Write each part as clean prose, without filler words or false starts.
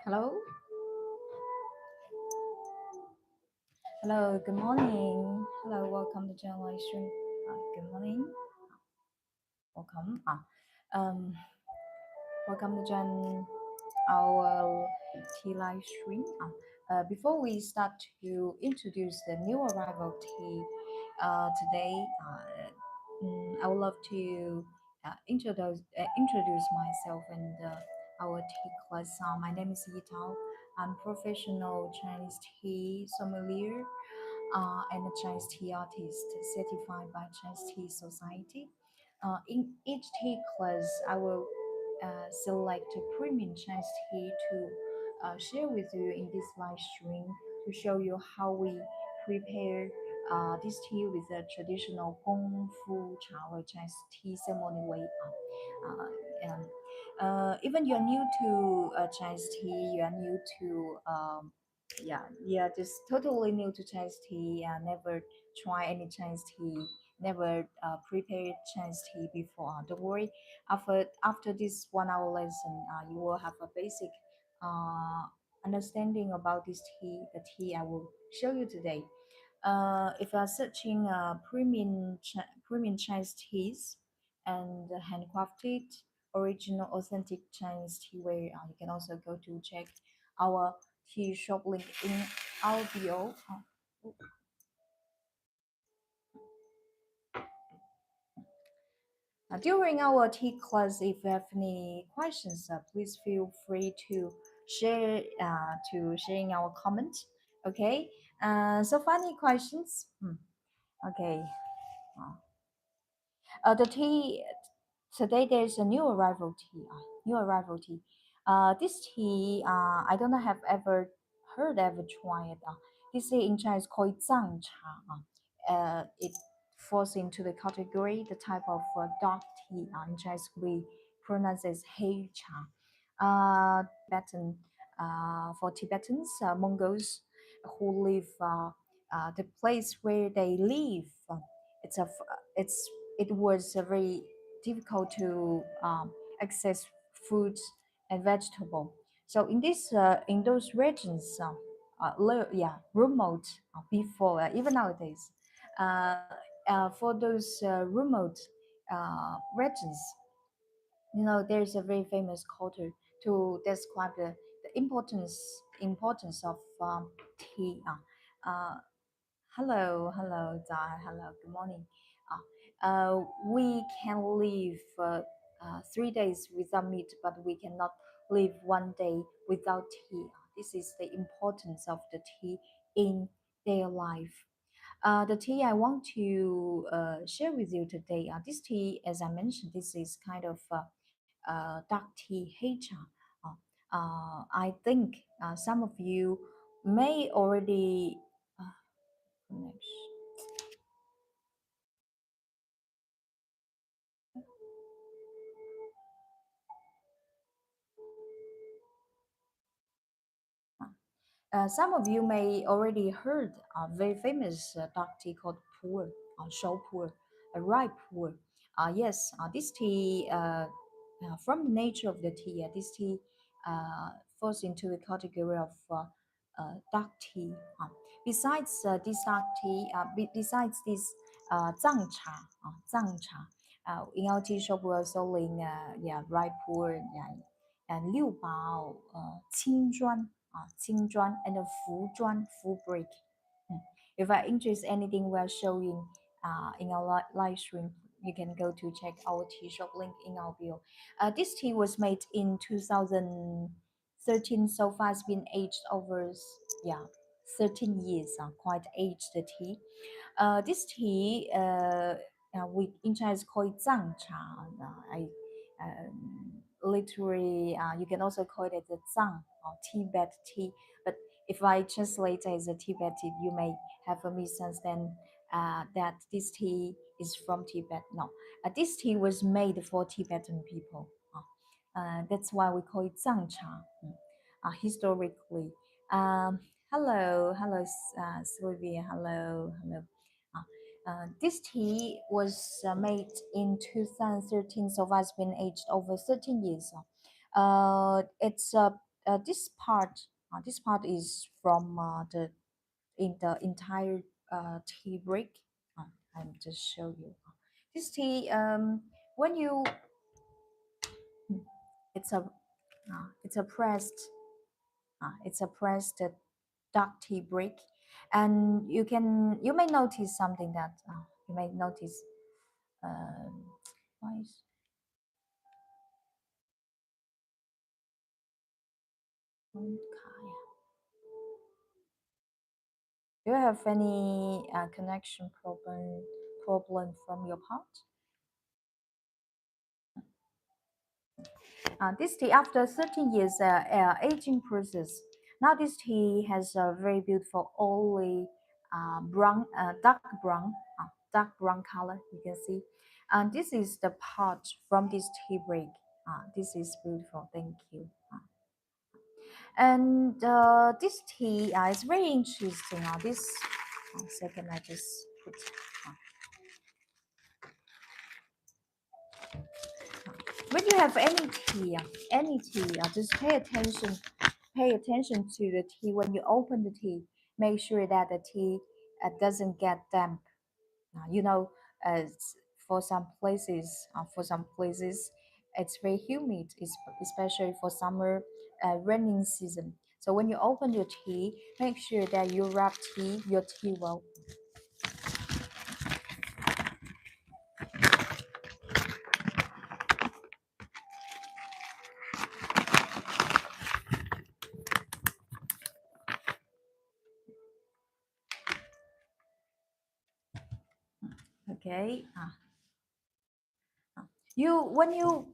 Hello, hello, good morning. Hello, welcome to John Live Stream. Good morning, welcome. Welcome to John our tea live stream. Before we start to introduce the new arrival tea today, I would love to introduce myself and our tea class. My name is Yitao. I'm professional Chinese tea sommelier and a Chinese tea artist certified by Chinese Tea Society. In each tea class, I will select a premium Chinese tea to share with you in this live stream to show you how we prepare this tea with a traditional Gong Fu Cha or Chinese tea ceremony way. Uh, and Even you're new to Chinese tea, you are new to yeah, just totally new to Chinese tea. Never try any Chinese tea. Never prepared Chinese tea before. Don't worry. After this 1 hour lesson, you will have a basic uh, understanding about this tea. The tea I will show you today. If you are searching premium Chinese teas and handcrafted original authentic Chinese tea, where you can also go to check our tea shop link in our bio. During our tea class, if you have any questions, please feel free to sharing our comment. Okay. So funny questions. Okay. Uh, the tea today there's a new arrival tea. New arrival tea. This tea I don't have ever tried it. This tea in Chinese called Zang cha. It falls into the category the type of dark tea. In Chinese we pronounce as Hei cha. Tibetan for Tibetans, Mongols who live the place where they live. It's a it's it was very difficult to access food and vegetable. So in those regions, remote before even nowadays, uh, for those remote regions, there's a very famous culture to describe the importance of tea. Hello, Zai. Hello, good morning. We can live 3 days without meat, but we cannot live 1 day without tea. This is the importance of the tea in their life. The tea I want to share with you today. This tea, as I mentioned, this is kind of dark tea, heicha. I think some of you may already. Connection. Some of you may already heard a very famous dark tea called pu'er, shou pu'er, a rye pu'er. Yes, this tea, from the nature of the tea, this tea falls into the category of dark tea. Besides this dark tea, besides this zang cha, in our tea shop we're selling rye pu'er, and 六包青砖 Qingzhuan and a Fuzhuan full break. If I interest anything we're showing in our live stream, you can go to check our tea shop link in our bio. This tea was made in 2013, so far it's been aged over 13 years. Quite aged tea. This tea, we in Chinese call it Zang Cha. Literally, you can also call it the Zang or Tibet tea. But if I translate it as a Tibet tea, you may have a misunderstanding that this tea is from Tibet. No, this tea was made for Tibetan people. That's why we call it Zang Cha. Historically. Um, hello, Sylvia. Hello. This tea was made in 2013, so it's been aged over 13 years. It's this part is from the in the entire tea break. Uh, I'm just show you. This tea, when you, it's a it's a pressed dark tea break, and you may notice something that you may notice. Um, why is okay. Do you have any connection problem from your part? This tea, after 13 years aging process, now this tea has a very beautiful oily dark brown color. You can see, and this is the part from this tea break. This is beautiful. Thank you. And this tea is very interesting. This one second, I just put. Uh, when you have any tea, just pay attention to the tea when you open the tea. Make sure that the tea doesn't get damp. You know, for some places, it's very humid, especially for summer raining season. So when you open your tea, make sure that you wrap your tea well. Okay. You when you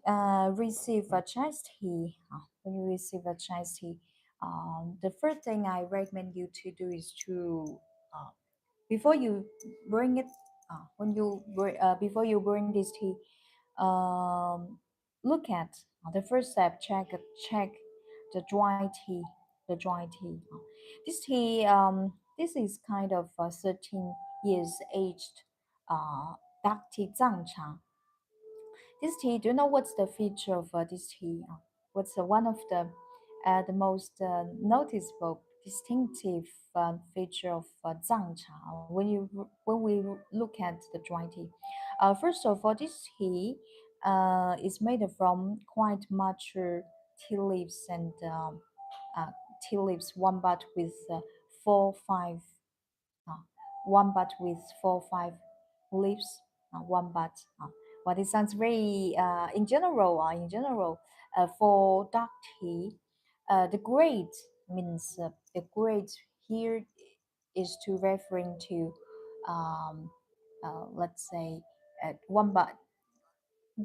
receive a Chinese tea, the first thing I recommend you to do is to before you bring it, before you bring this tea, um, look at the first step. Check the dry tea. The dry tea. This is kind of 13 years aged dark tea Zang. This tea, do you know what's the feature of this tea? What's one of the most noticeable, distinctive feature of Zhang Cha when we look at the dry tea? First of all, this tea is made from quite mature tea leaves and uh, tea leaves, four five uh, one bud with 4 5 leaves, one bud. But it sounds very in general, for dark tea, the grade means the grade here is to referring to, um, let's say, one bud.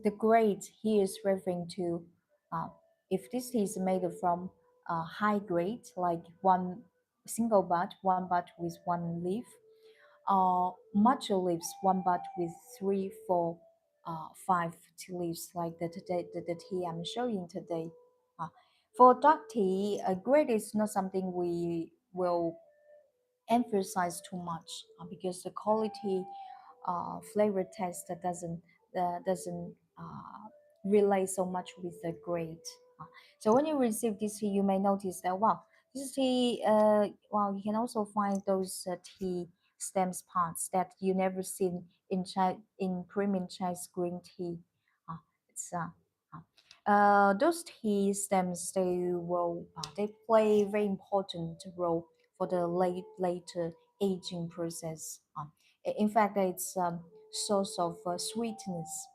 The grade here is referring to uh, if this is made from high grade, like one single bud, one bud with one leaf, mature leaves, one bud with three, four, five tea leaves, like the tea I'm showing today. Uh, for dark tea, grade is not something we will emphasize too much because the quality flavor test that doesn't relate so much with the grade. Uh, so when you receive this tea, you may notice that wow, this tea you can also find those tea stems parts that you never seen in premium Chinese green tea. Uh, it's those tea stems they play a very important role for the later aging process. In fact, it's source of sweetness.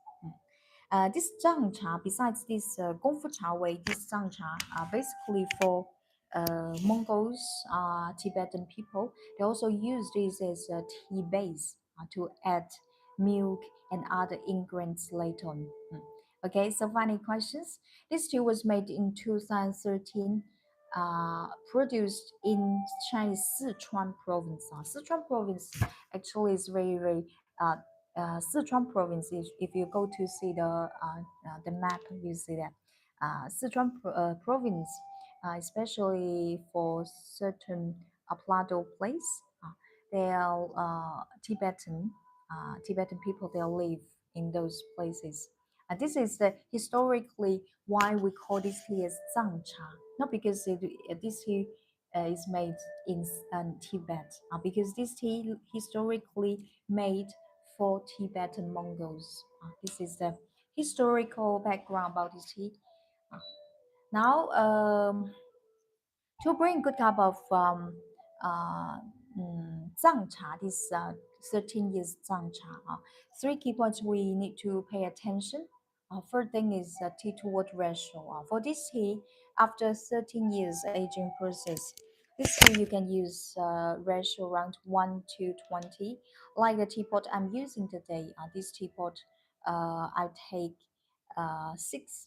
This zhang cha, besides this gongfu cha wei, this zhang cha basically for Mongols, Tibetan people. They also use this as a tea base to add milk and other ingredients later on. Okay, so funny questions. This tea was made in 2013, produced in Chinese Sichuan province. Sichuan province actually is very uh, Sichuan province. If you go to see the map, you see that Sichuan province, especially for certain plateau place, they are Tibetan people. They live in those places. This is the historically why we call this tea as Zang cha, not because this tea is made in Tibet, because this tea historically made for Tibetan Mongols. This is the historical background about this tea. Uh, Now, to bring good cup of uh, Zhang cha, this 13 years Zhang cha. Three key points we need to pay attention. First thing is tea to water ratio. For this tea, after 13 years aging process, this tea you can use ratio around 1 to 20. Like the teapot I'm using today, this teapot I take 6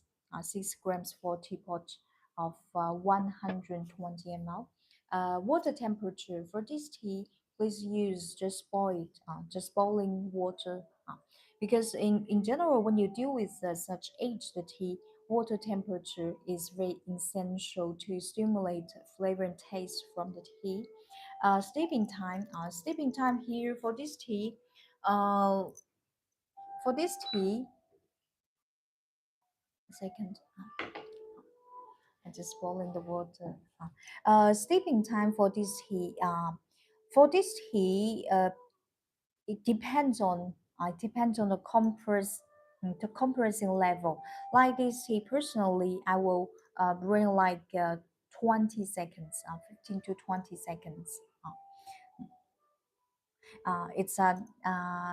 grams for teapot of 120 ml. Water temperature for this tea, please use just boiling water. Because in general, when you deal with such aged tea, water temperature is very essential to stimulate flavor and taste from the tea. Steeping time here uh, for this tea, second. And just boiling the water. Steeping time for this tea. It depends on the compressing level. Like this tea, personally, I will bring like 20 seconds, 15 to 20 seconds. It's a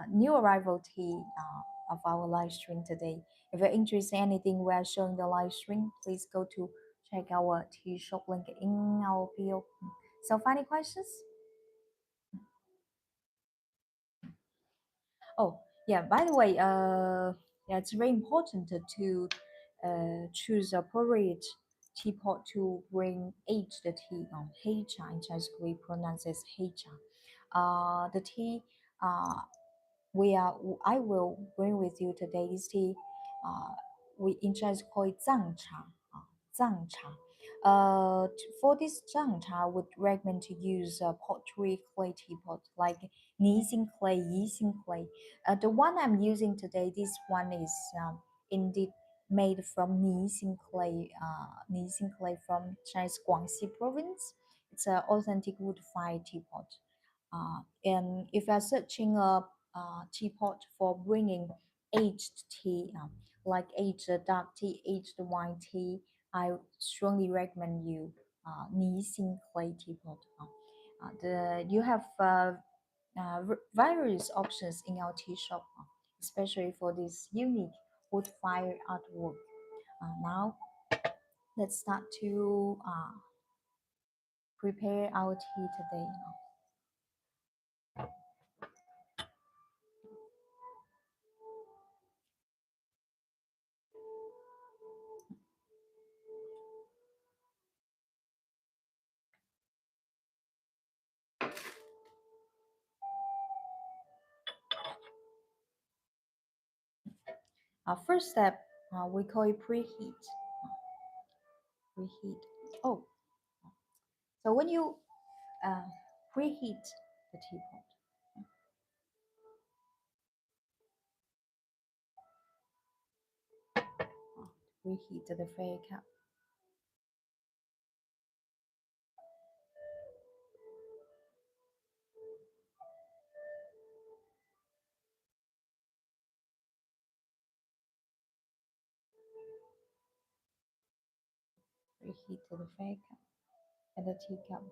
new arrival tea of our live stream today. If you're interested in anything we are showing the live stream, please go to check our tea shop link in our bio. So, final questions? Oh, yeah. By the way, yeah, it's very important to choose appropriate teapot to bring aged tea on heicha. In Chinese, we pronounce as heicha. The tea we are I will bring with you today is tea. Uh, we in Chinese call it Zang cha. Zang cha. For this Zhang cha, I would recommend to use a pottery clay teapot like Nixing clay, Yixing clay. The one I'm using today, this one is indeed made from Nixing clay from Chinese Guangxi province. It's an authentic wood-fired teapot. And if you're searching a teapot for bringing aged tea, like aged dark tea, aged wine tea, I strongly recommend you Nissin clay teapot. You have various options in our tea shop, especially for this unique wood fire artwork. Now let's start to prepare our tea today. First step, we call it preheat. Preheat. Oh, so when you uh, preheat the teapot, preheat the fire cap, preheat the fire cap and the teacup.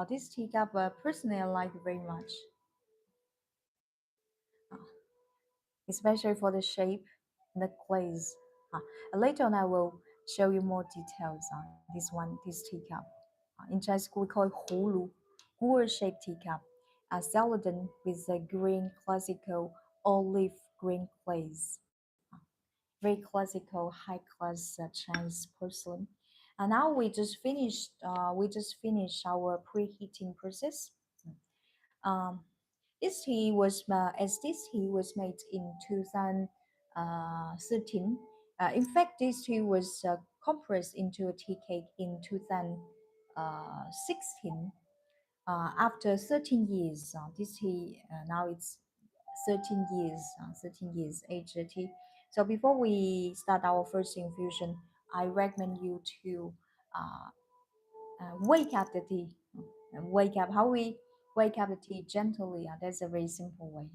This teacup, personally, I like very much, uh, especially for the shape and the glaze. Later on, I will show you more details on this teacup. In Chinese, we call it hulu, gourd-shaped teacup, celadon with a green classical olive green glaze. Very classical, high class Chinese porcelain. And now we just finished our preheating process. This tea was made in 2013. In fact, this tea was compressed into a tea cake in 2016. After 13 years, this tea now it's 13 years, 13 years age tea. So before we start our first infusion, I recommend you to uh, wake up the tea. Wake up. How we wake up the tea gently? That's a very simple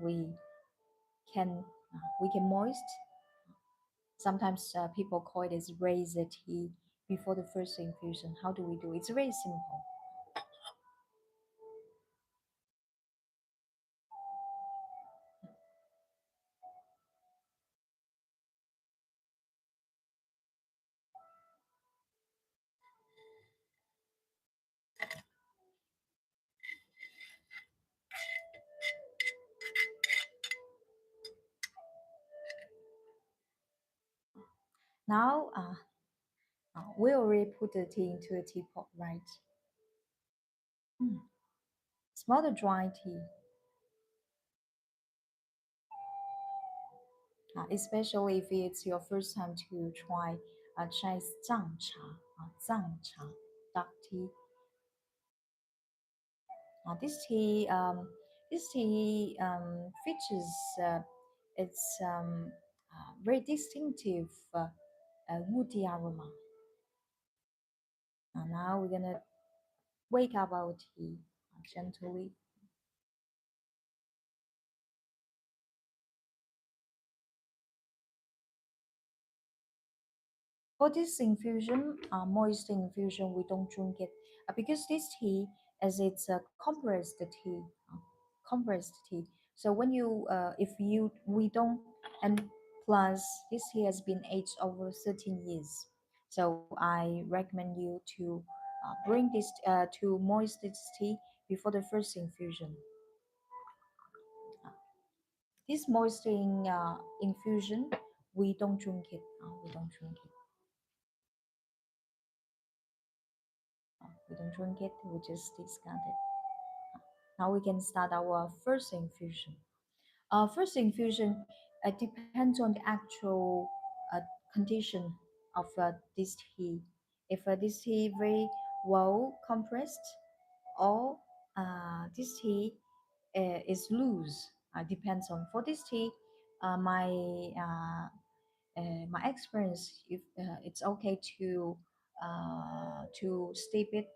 way. Can we can moist. Sometimes people call it as raise the tea before the first infusion. How do we do? It's very simple. Now, we already put the tea into a teapot, right? Mm. Smell the dry tea, especially if it's your first time to try Chinese Zang cha, Zang cha, dark tea. This tea features its very distinctive woody aroma. Now we're gonna wake up our tea gently. For this infusion, moist infusion, we don't drink it because this tea, as it's a uh, compressed tea. So when you, if you, we don't, and plus this tea has been aged over 13 years. So I recommend you to bring this to moist this tea before the first infusion. This moistening infusion, we don't drink it. We don't drink it. We don't drink it. We just discard it. Now we can start our first infusion. First infusion depends on the actual uh, condition of this tea. If this tea very well compressed or this tea is loose, depends on. For this tea, my my experience, if it's okay to steep it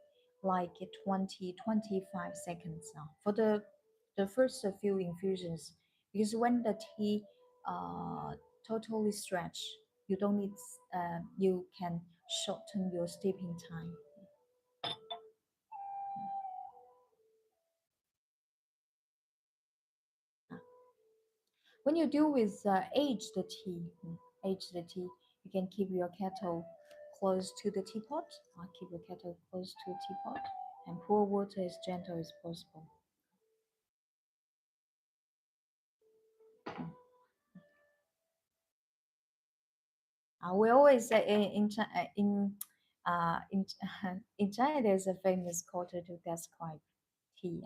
like 20-25 seconds now for the first few infusions, because when the tea uh, totally stretch, you don't need you can shorten your steeping time. When you deal with aged tea, you can keep your kettle close to the teapot. Keep your kettle close to the teapot and pour water as gentle as possible. We always say in China there's a famous quote to describe tea.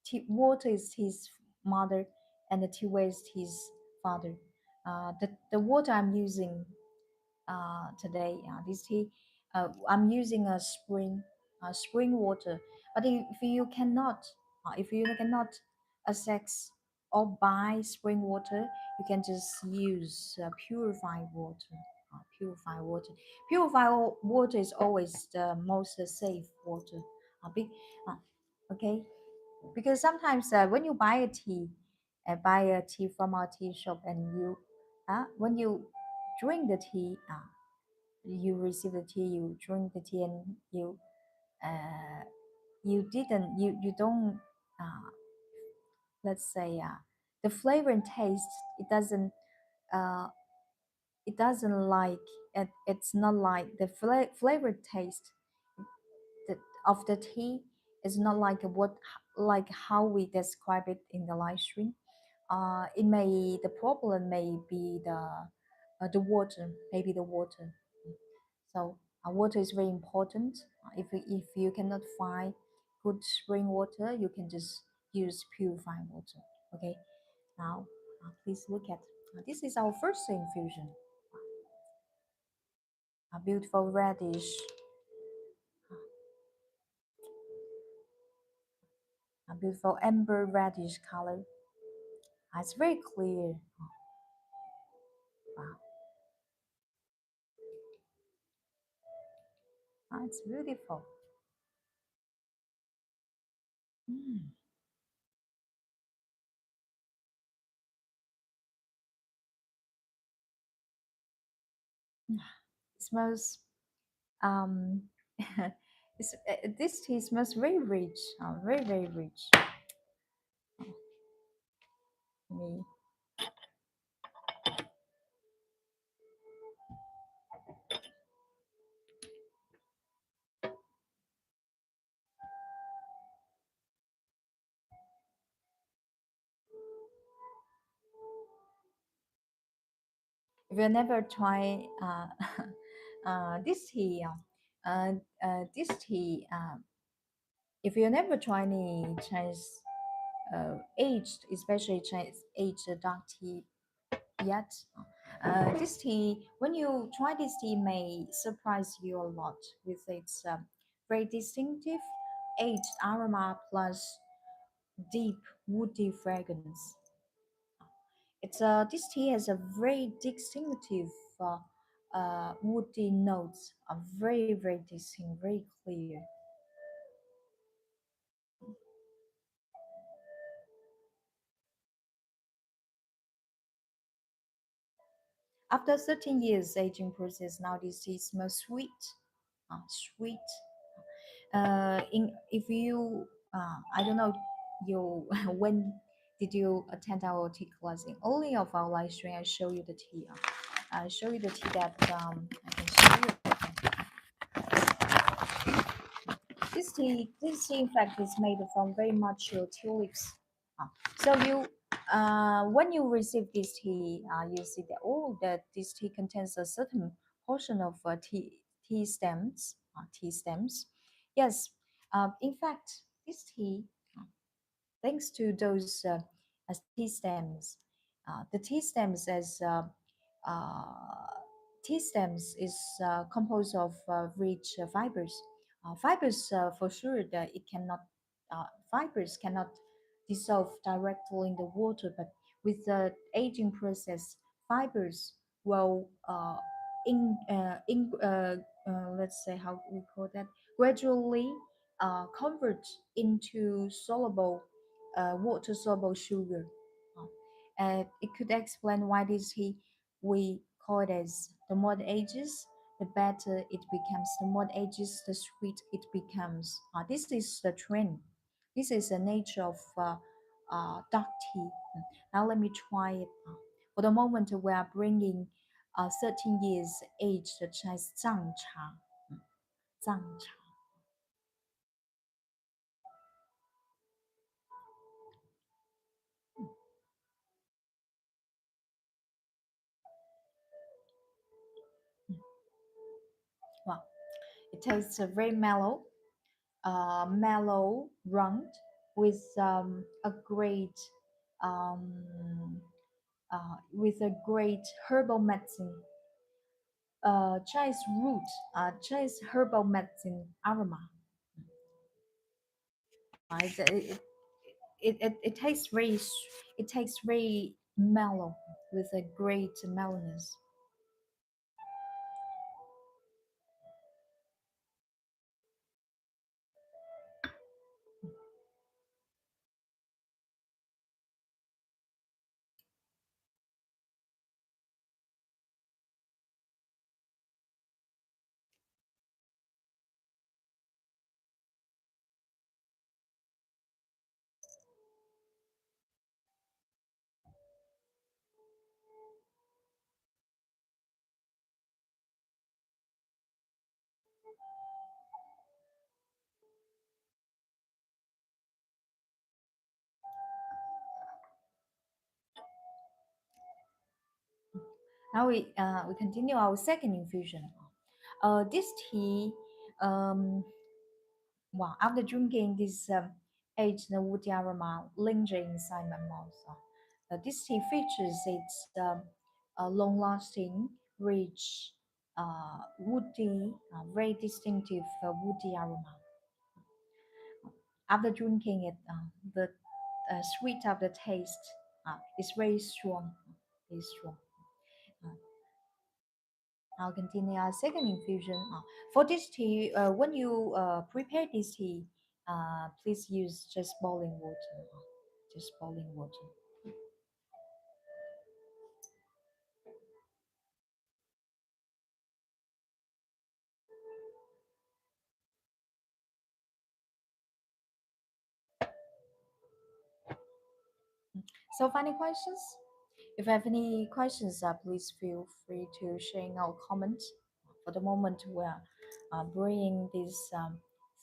Tea water is his mother, and the tea waste his father. The water I'm using today. This tea, I'm using spring water. But if you cannot, access or buy spring water, you can just use purified water. Purified water. Water is always the most safe water. Uh, okay, because sometimes when you buy a tea from our tea shop, and when you drink the tea, you receive the tea, you drink the tea, and uh, you don't uh, let's say the flavor and taste, uh, it doesn't like it's not like the flavor taste the, of the tea is not like what like how we describe it in the live stream. It may the problem may be the water, maybe the water. So water is very important. If you cannot find good spring water, you can just use purified water. Okay. Now, please look at this is our first infusion. A beautiful reddish A beautiful amber reddish color. It's very clear. Wow, it's beautiful. Mm. It smells um this tea smells very rich, very very rich. Me. If you never try this tea, this tea, if you never try any Chinese aged, especially Chinese aged dark tea yet, this tea, when you try this tea, may surprise you a lot with its very distinctive aged aroma plus deep woody fragrance. This tea has a very distinctive woody notes, are very very distinct, very clear. After 13 years aging process, now this tea smells sweet, sweet. In if you, I don't know, you when did you attend our tea class? In only of our live stream, I show you the tea. I show you the tea that I can show you. This tea, in fact, is made from very mature tulips. So when you receive this tea, you see that this tea contains a certain portion of tea stems. Yes, in fact, this tea, thanks to those as tea stems, the tea stems as uh, tea stems is composed of rich fibers. Fibers for sure that it cannot fibers cannot dissolve directly in the water, but with the aging process, fibers will in let's say how we call that gradually convert into soluble water soluble sugar. Uh, and it could explain why this he we call it as the more it ages, the better it becomes. The more it ages, the sweet it becomes. This is the trend. This is the nature of dark tea. Now let me try it. For the moment, we are bringing 13 years aged Chinese Zang Cha. Zang Cha. Wow, it tastes very mellow, mellow round with um, with a great herbal medicine, Chinese root, Chinese herbal medicine aroma. It tastes it tastes very mellow with a great mellowness. Now we continue our second infusion. This tea, um, wow, after drinking this aged woody aroma lingering inside my mouth. This tea features its long-lasting, rich, woody, very distinctive woody aroma. After drinking it, the sweet of the taste is very strong, very strong. Uh, I'll continue our second infusion. For this tea, when you prepare this tea, please use just boiling water. Just boiling water. So, final questions? If you have any questions, please feel free to share in our comments. For the moment, we're brewing this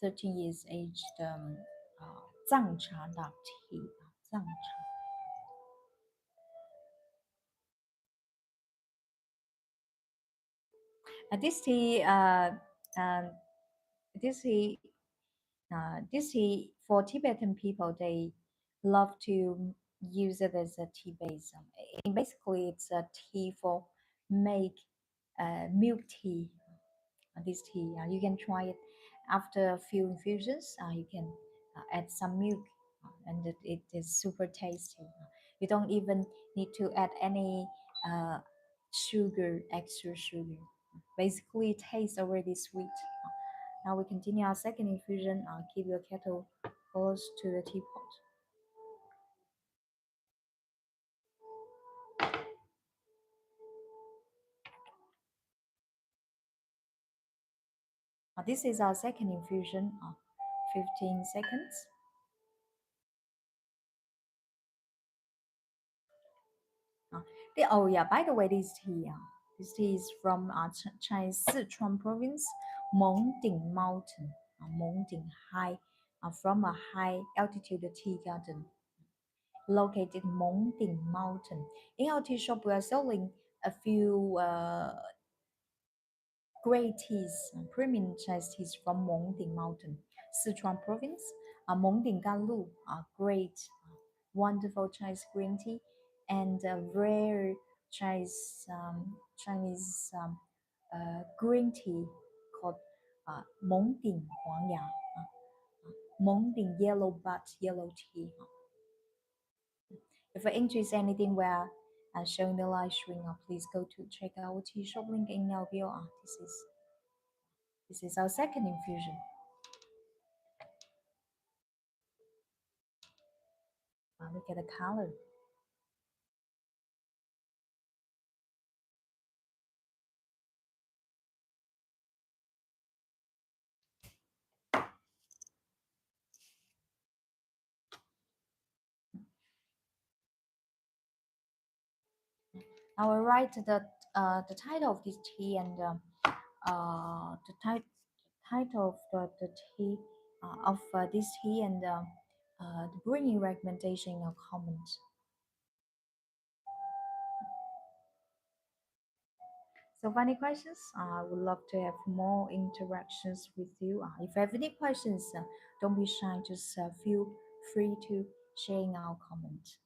13 years aged Zang Cha dark tea. Zang Cha. This tea, um, this tea, this tea for Tibetan people, they love to use it as a tea base. Basically, it's a tea for make milk tea. This tea, you can try it after a few infusions. You can add some milk, and it is super tasty. You don't even need to add any uh, sugar, extra sugar. Basically, it tastes already sweet. Now we continue our second infusion. Keep your kettle close to the teapot. This is our second infusion. 15 seconds. Oh yeah, by the way, this tea is from Chinese Sichuan province, Mengding Mountain, Mengding High, from a high altitude tea garden located in Mengding Mountain. In our tea shop, we are selling a few great teas, premium Chinese teas from Mengding Mountain, Sichuan province, Mengding Ganlu, great, wonderful Chinese green tea, and rare Chinese green tea called Mengding Huangya, Mengding Yellow Bud Yellow Tea. If you're interested in anything where showing the live stream, please go to check our tea shop link in our bio. This is our second infusion. Look at the color. I will write the title of this tea and the title of the tea of this tea and the brewing recommendation in a comment. So, for any questions, I would love to have more interactions with you. If you have any questions, don't be shy. Just feel free to share in our comment.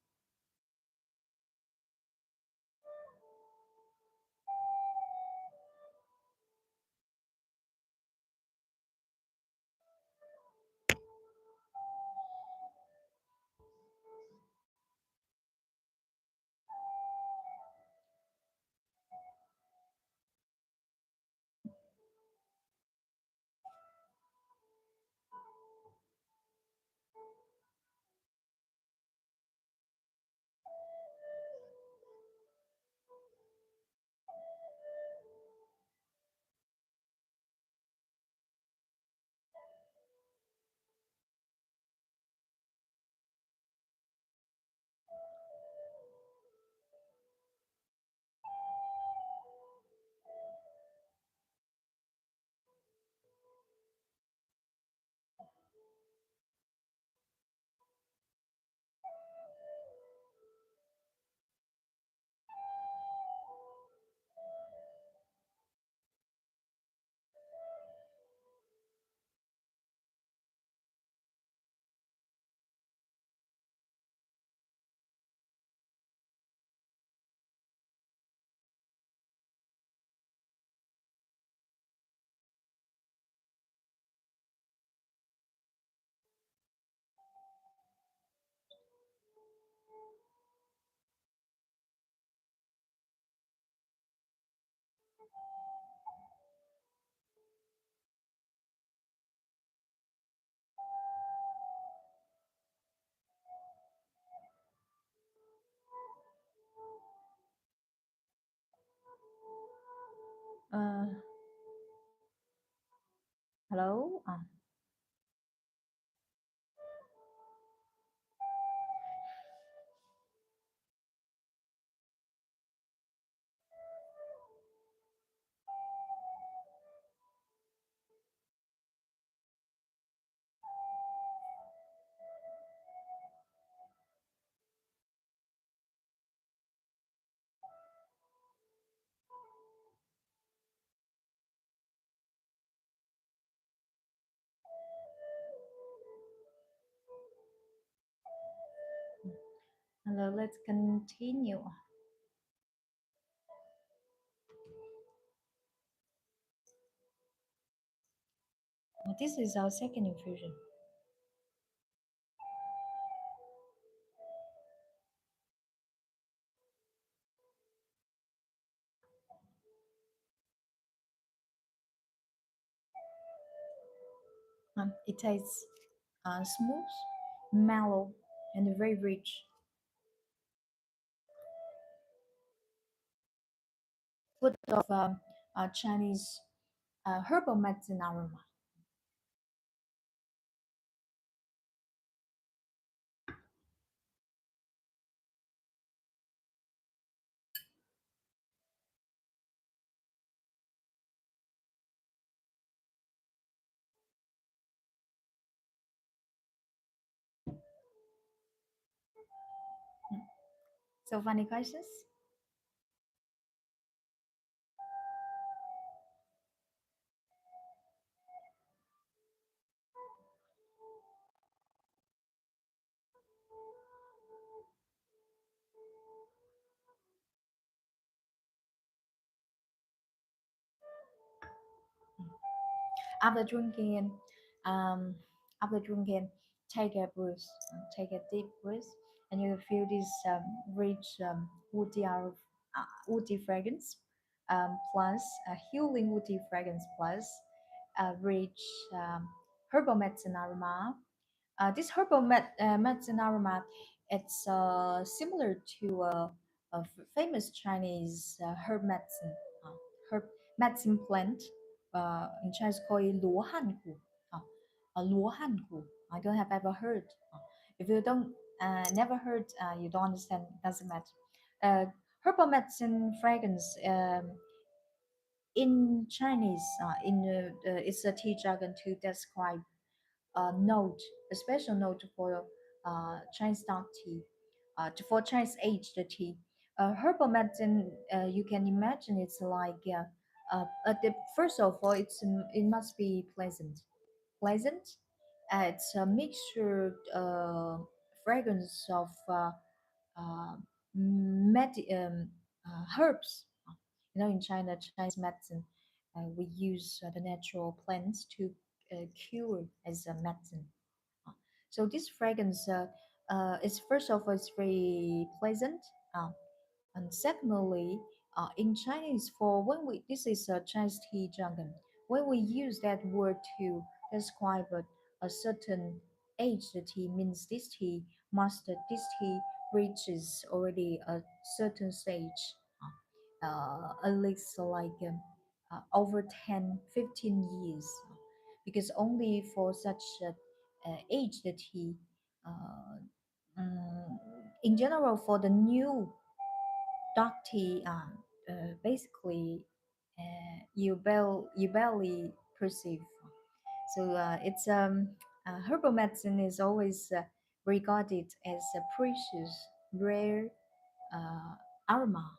Hello. Hello. Let's continue. This is our second infusion. It tastes smooth, mellow, and very rich. Full of Chinese herbal medicine aroma. Mm. So, funny questions? After drinking, um, after drinking, take a breath, take a deep breath, and you feel this rich woody fragrance, plus a healing woody fragrance, plus a rich herbal medicine aroma. This medicine aroma, it's similar to famous Chinese herb medicine, uh, herb medicine plant. In Chinese called it 罗汉果. Uh, 罗汉果. I don't have ever heard. If you don't never heard, you don't understand. Doesn't matter. Herbal medicine fragrance. In Chinese, it's a tea jargon to describe a note, a special note for Chinese dark tea, for Chinese aged tea. Herbal medicine, you can imagine it's like, first of all, it must be pleasant. Pleasant. It's a mixture fragrance of uh, herbs. In China, Chinese medicine, we use the natural plants to cure as a medicine. Uh, So this fragrance is first of all it's very pleasant, uh, and secondly, in Chinese, for when we this is a Chinese tea jargon. When we use that word to describe a certain age, the tea means this tea reaches already a certain stage, at least like over 10, 15 years, because only for such age the tea, uh, in general for the new dark tea, basically you barely perceive. So herbal medicine is always regarded as a precious, rare uh, aroma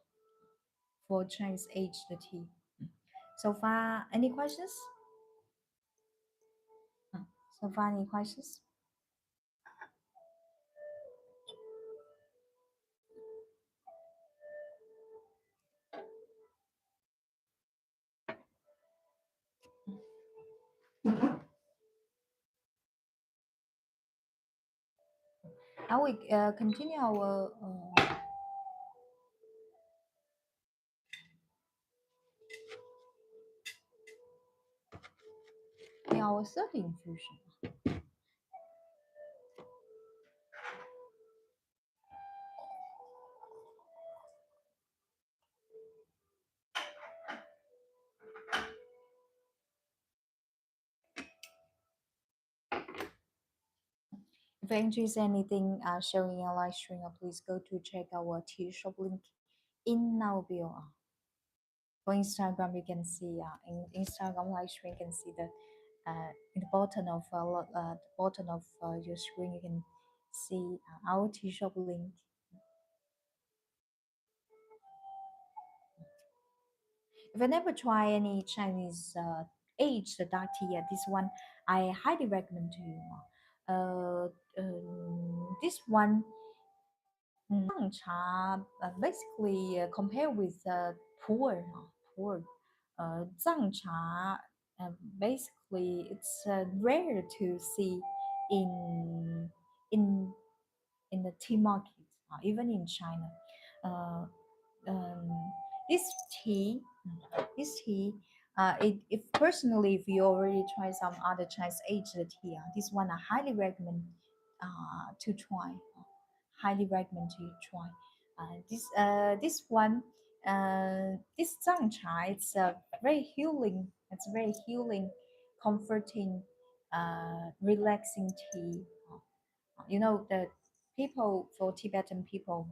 for Chinese aged tea. So far, any questions? Mm. So far, any questions? I will continue our third infusion. If you enjoy anything showing a live stream, please go to check our tea shop link in our bio. For Instagram, you can see in Instagram live stream, you can see the in the bottom of your screen, you can see our tea shop link. If I never try any Chinese aged dark tea yet, this one I highly recommend to you. This one, Zhang cha, basically compare with pu'er. Zhang cha, basically it's rare to see in in in the tea market, even in China. Uh, um, this tea, this tea, if personally, if you already try some other Chinese aged tea, this one I highly recommend to try. Highly recommend to you try. This one, this Zhang Cha, it's very healing. It's very healing, comforting, relaxing tea. You know the people for Tibetan people,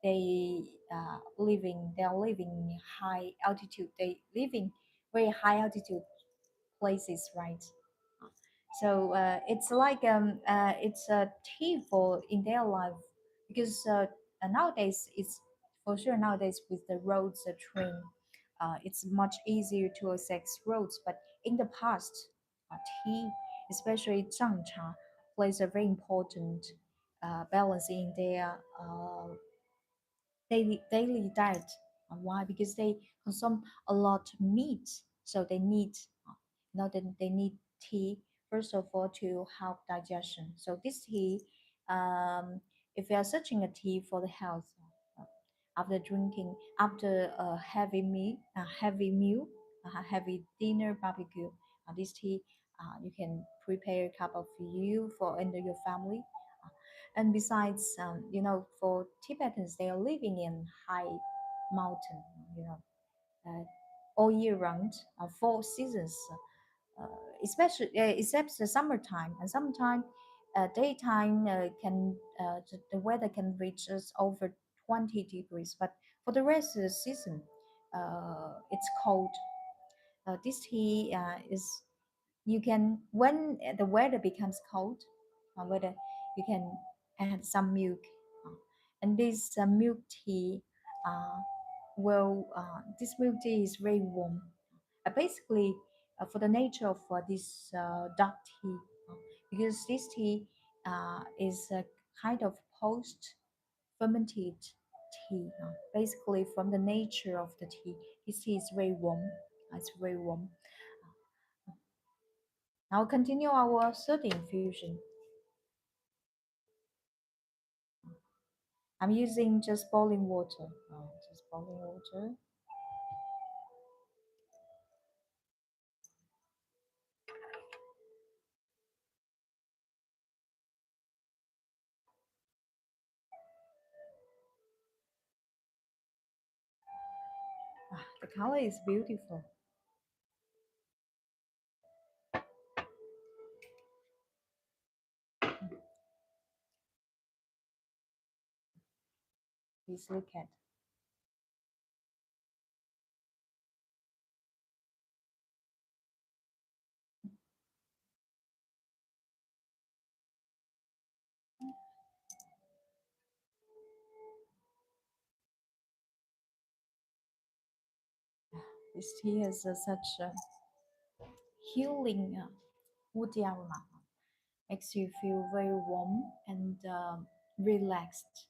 they are living high altitude. They living very high altitude places, right? So it's like it's a tea for in their life because nowadays it's for sure nowadays with the roads, the train, it's much easier to access roads. But in the past, tea, especially zhangcha, plays a very important balance in their daily diet. Why? Because they consume a lot of meat, so they need now then they need tea first of all to help digestion. So this tea, um, if you are searching a tea for the health, uh, after drinking, after a heavy meal, a heavy dinner barbecue, this tea you can prepare a cup of you for and your family. And besides, for Tibetans, they are living in high mountain, you know, all year round, 4 seasons, uh, especially except the summertime. And summertime, daytime the weather can reach us over 20 degrees, but for the rest of the season, it's cold. This tea is you can when the weather becomes cold, whether you can add some milk, uh, and this milk tea this milk tea is very warm. Basically, for the nature of this dark tea, because this tea is a kind of post fermented tea. Basically, from the nature of the tea, this tea is very warm. It's very warm. Now continue our third infusion. I'm using just boiling water. Just boiling water. The color is beautiful. Please look at. This tea has such a healing woody aroma. Makes you feel very warm and relaxed.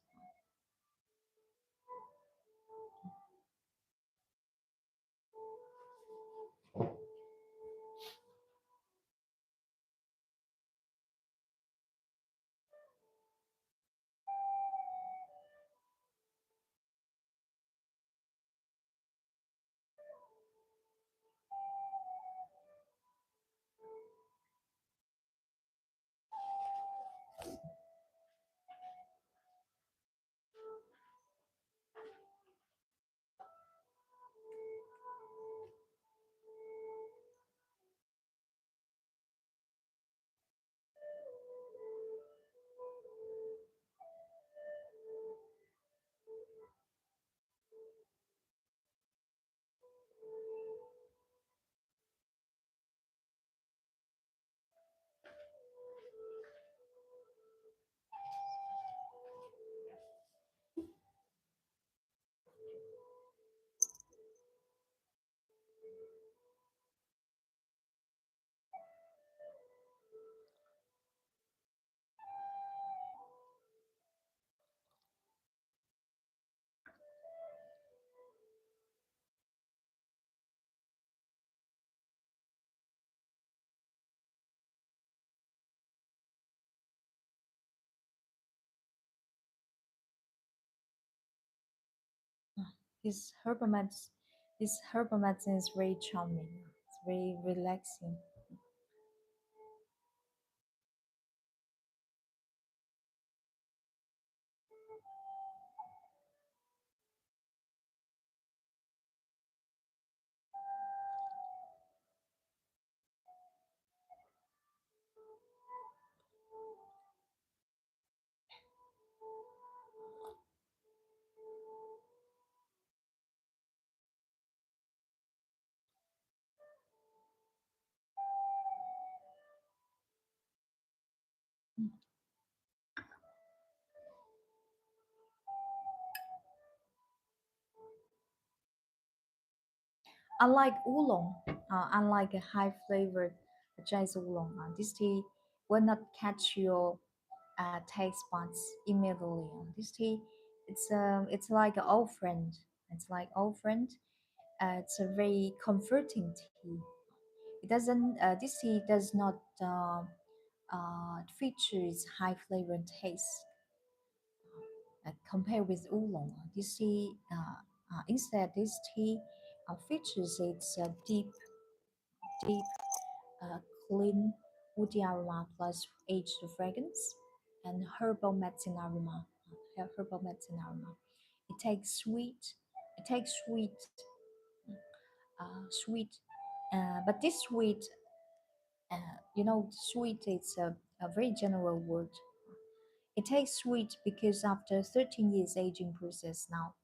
This herbal medicine, this herbal medicine is very charming. It's very relaxing. Unlike oolong, unlike a high flavored Chinese oolong, this tea will not catch your taste buds immediately. This tea, it's like an old friend. It's like old friend. It's a very comforting tea. It doesn't. This tea does not features high flavor and taste compared with oolong. This tea, instead, this tea features its deep, uh, clean woody aroma plus aged fragrance and herbal medicine aroma. Herbal medicine aroma. It takes sweet. It takes sweet. But this sweet, sweet is a very general word. It tastes sweet because after 13 years aging process now,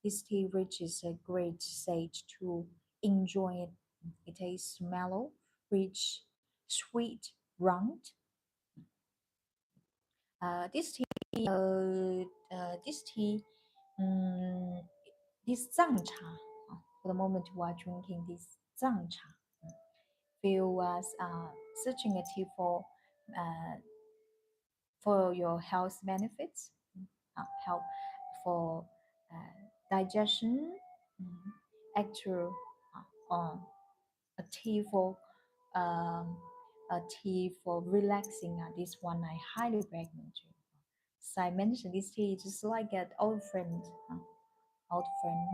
this tea reaches a great stage to enjoy it. It tastes mellow, rich, sweet, round. This tea, this tea, um, this Zang cha. For the moment, we are drinking this Zang cha. Feel as searching a tea uh, for your health benefits, help for digestion, mm, actual a tea for um, a tea for relaxing. This one I highly recommend you. So I mentioned this tea is just like an old friend, old friend,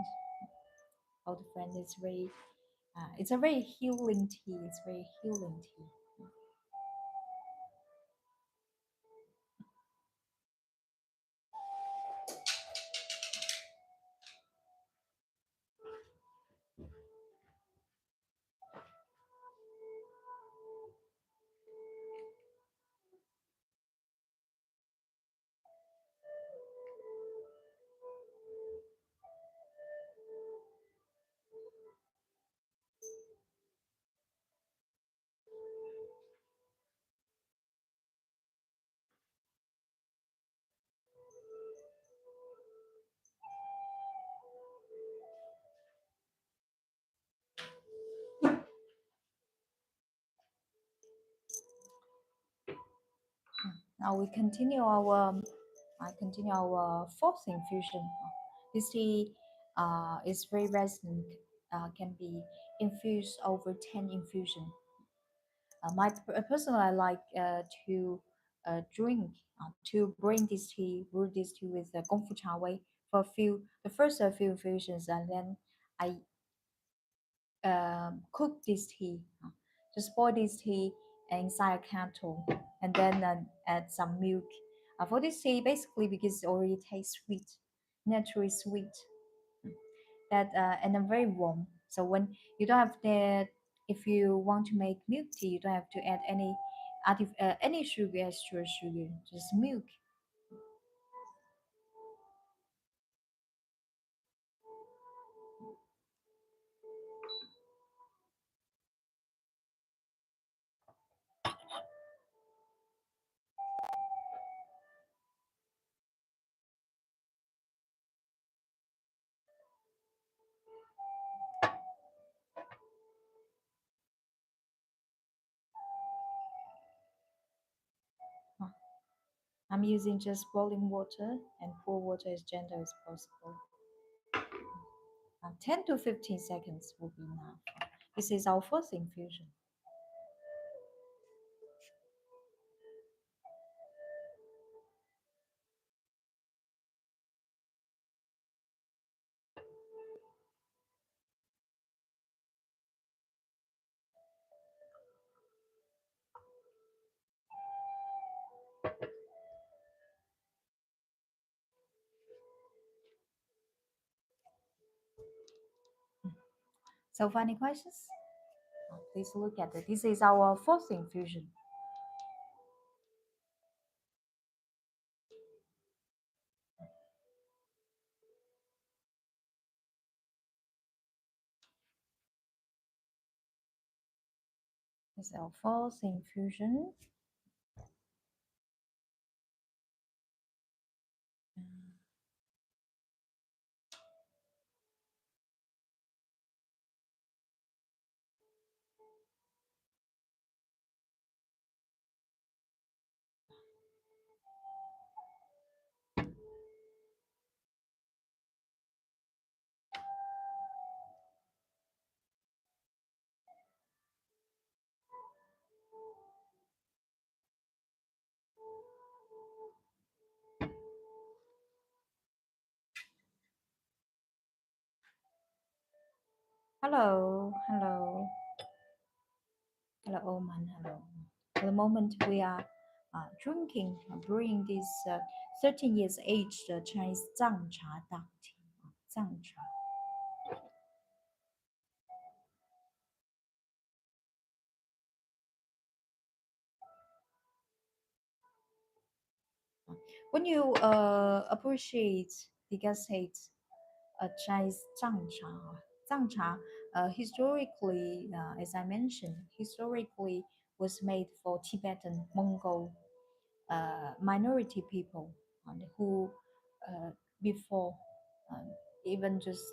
old friend. It's very, it's a very healing tea. It's very healing tea. Now we continue our I continue our fourth infusion. This tea is very resonant, can be infused over 10 infusion. Personally, I like drink, to bring this tea, brew this tea with the gongfu cha wei for the first few infusions, and then I cook this tea, just boil this tea inside a kettle, and then add some milk. For this tea, basically because it already tastes sweet, naturally sweet, that and then very warm. So when you don't have the, if you want to make milk tea, you don't have to add any sugar, extra sugar, just milk. Uh, I'm using just boiling water and pour water as gentle as possible. 10 to 15 seconds will be enough. This is our first infusion. So, funny questions? Please look at it. This is our fourth infusion. This is our fourth infusion. Hello, hello, hello, Oman, hello. At the moment, we are drinking, brewing this 13 years aged Chinese Zang Cha dark tea. Zang Cha. When you appreciate, degustate Chinese Zhang Cha historically, as I mentioned, historically was made for Tibetan Mongol minority people who before um, even just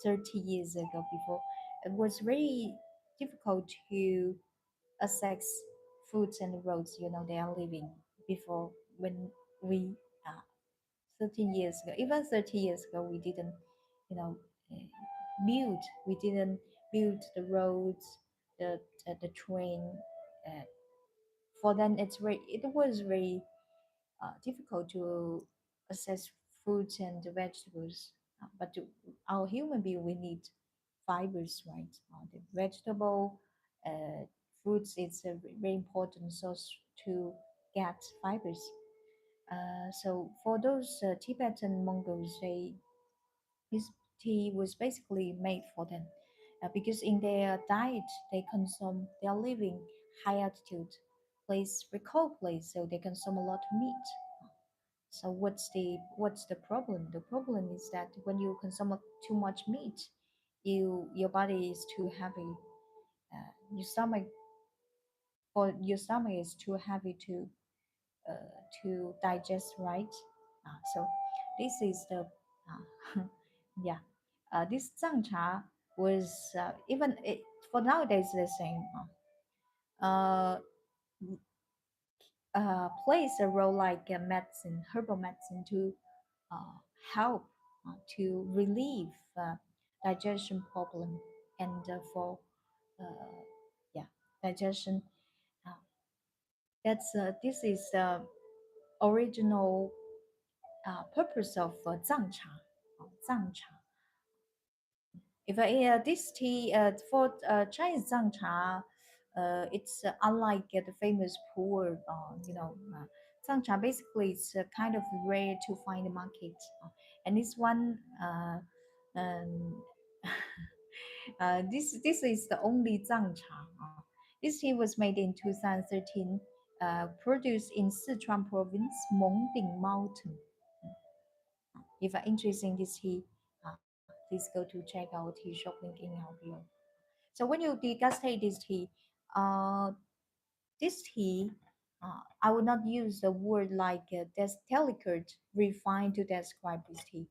30 years ago before it was very difficult to access foods and roads they are living before when we 13 years ago, even 30 years ago, we didn't, you know, uh, build, we didn't build the roads, the train. Uh, for them, it was very difficult to access fruits and vegetables. But our human being, we need fibers, right? The vegetable, uh, fruits, it's a very important source to get fibers. So for those Tibetan Mongols, this tea was basically made for them because in their diet they are living high altitude place, cold place, so they consume a lot of meat. So what's the problem? The problem is that when you consume too much meat, your body is too heavy. Your stomach your stomach is too heavy to digest, right? So this is the yeah. This Zhang Cha was even for nowadays the same. Uh, Plays a role like medicine, herbal medicine to uh, help to relieve digestion problem and for uh, yeah digestion. Uh, this is the original purpose of Zang Cha. If this tea for Chinese Zang Cha, it's unlike the famous poor, Zang Cha basically it's kind of rare to find the market, and this one, um, this is the only Zang Cha. This tea was made in 2013, produced in Sichuan province, Mongding Mountain. If you're interested in this tea, please go to check our tea shop link in our bio. So when you degustate this tea, uh, this tea, I would not use the word like delicate, refined to describe this tea.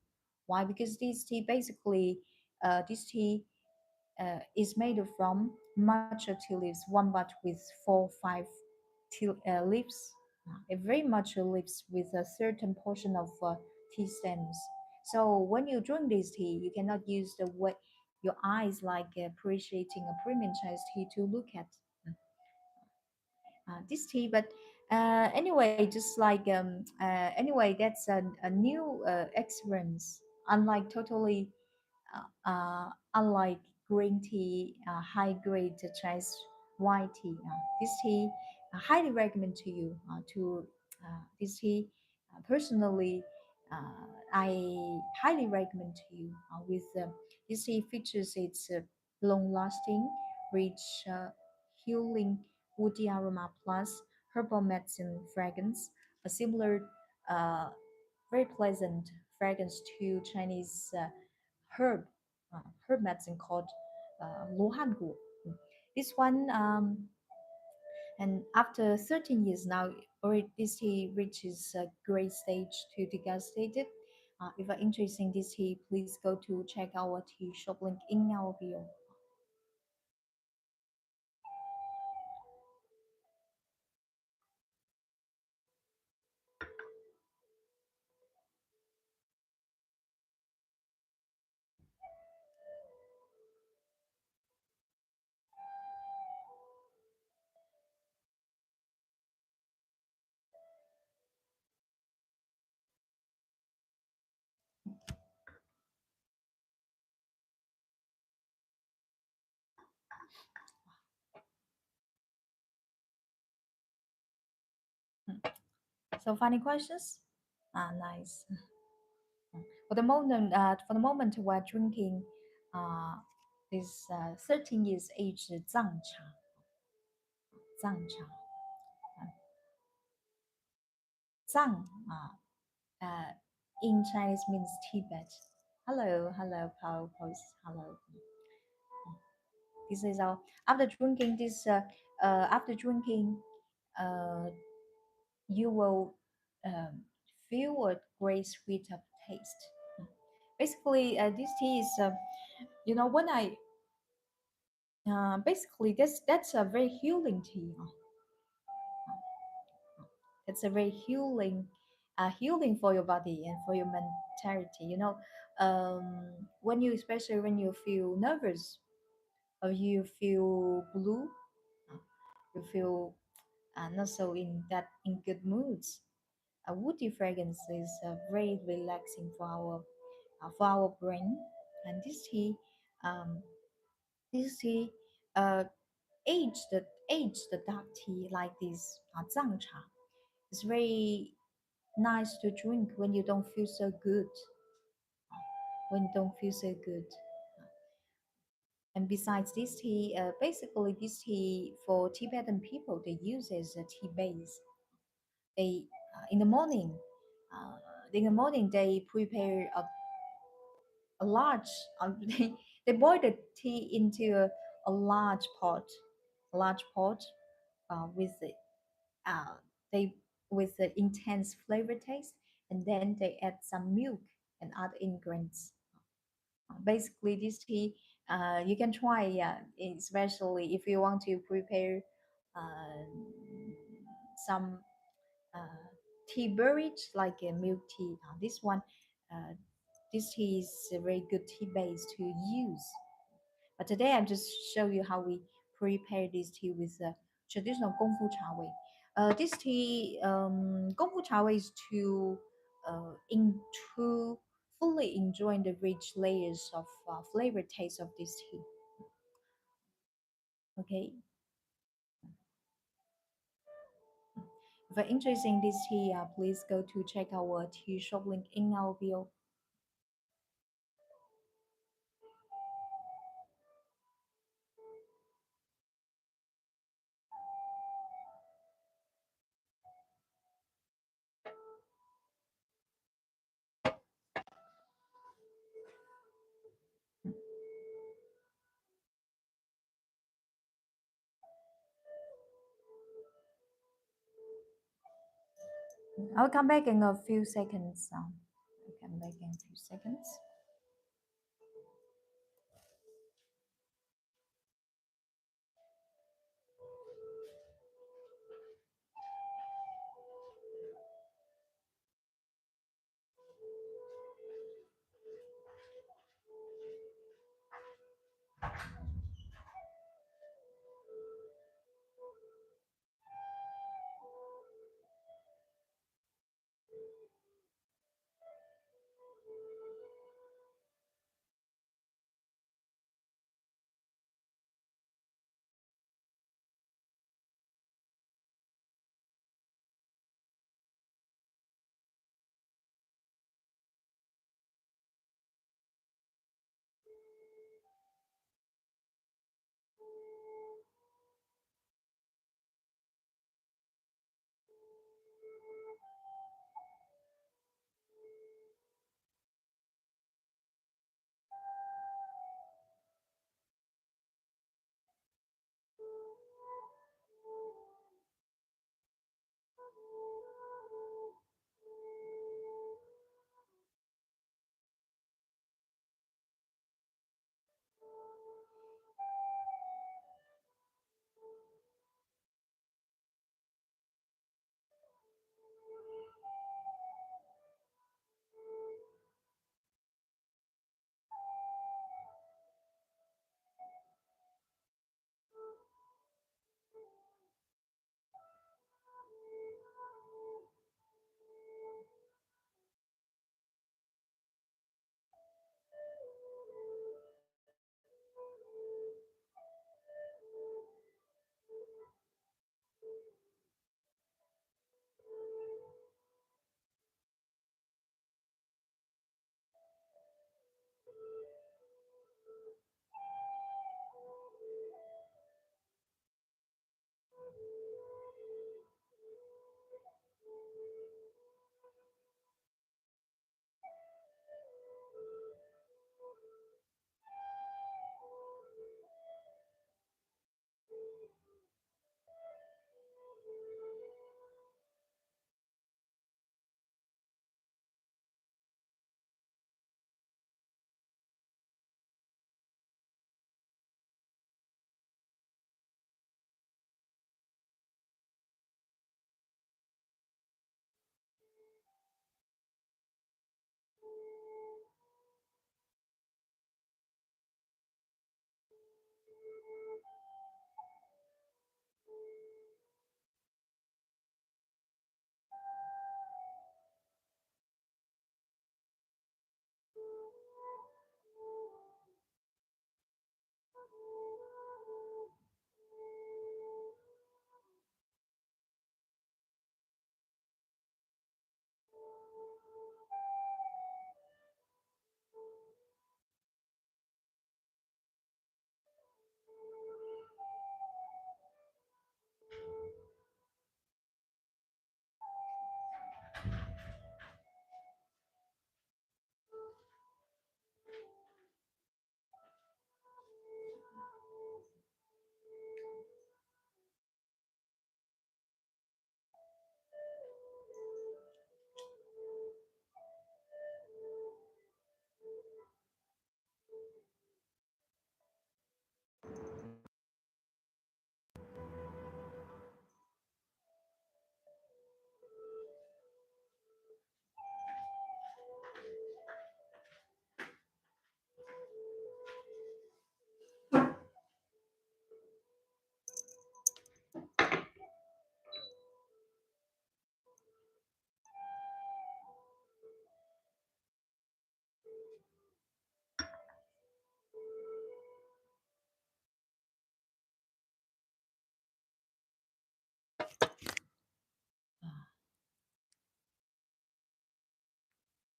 Why? Because this tea basically, this tea is made from matcha tea leaves, one but with 4, 5 tea leaves, a very matcha leaves with a certain portion of tea stems. So when you drink this tea, you cannot use the way your eyes like appreciating a premium Chinese tea to look at this tea. But anyway, just like anyway, that's a new experience, unlike totally unlike green tea, high grade Chinese white tea. This tea, I highly recommend to you to this tea. Personally, I highly recommend to you with this tea features its long-lasting, rich, healing woody aroma plus herbal medicine fragrance, a similar, uh, very pleasant fragrance to Chinese herb herb medicine called Luhangu. This one, and after 13 years now, already this tea reaches a great stage to degustate it. If you're interested in this tea, please go to check our tea shop link in our bio. So, funny questions? Nice. For the moment, we're drinking this 13 years aged Zang cha. Zang cha. Zang uh, in Chinese means Tibet. Hello, hello, Paul, post, hello. This is our after drinking this. After drinking, uh, you will um, feel a great sweet of taste. Basically, this tea is, when I basically that's a very healing tea. It's a very healing for your body and for your mentality. When you, especially when you feel nervous or you feel blue, uh, you feel not so in good moods. A woody fragrance is very relaxing for our brain, and um, this tea, uh, aged dark tea like this zhang cha is very nice to drink when you don't feel so good. When you don't feel so good. And besides this tea, basically this tea for Tibetan people, they use as a tea base. They in the morning, uh, they prepare a large. They boil the tea into a large pot, a large pot with the uh, they with the intense flavor taste, and then they add some milk and other ingredients. Basically, this tea you can try, yeah, especially if you want to prepare uh, some uh, tea beverage like a milk tea. Uh, this tea is a very good tea base to use. But today I just show you how we prepare this tea with traditional Gong Fu Cha Wei. This tea, Gong Fu Cha Wei is to fully enjoy the rich layers of flavor taste of this tea. Okay, if you're interested in this tea, please go to check our tea shop link in our bio. I'll come back in a few seconds. I'll come back in a few seconds.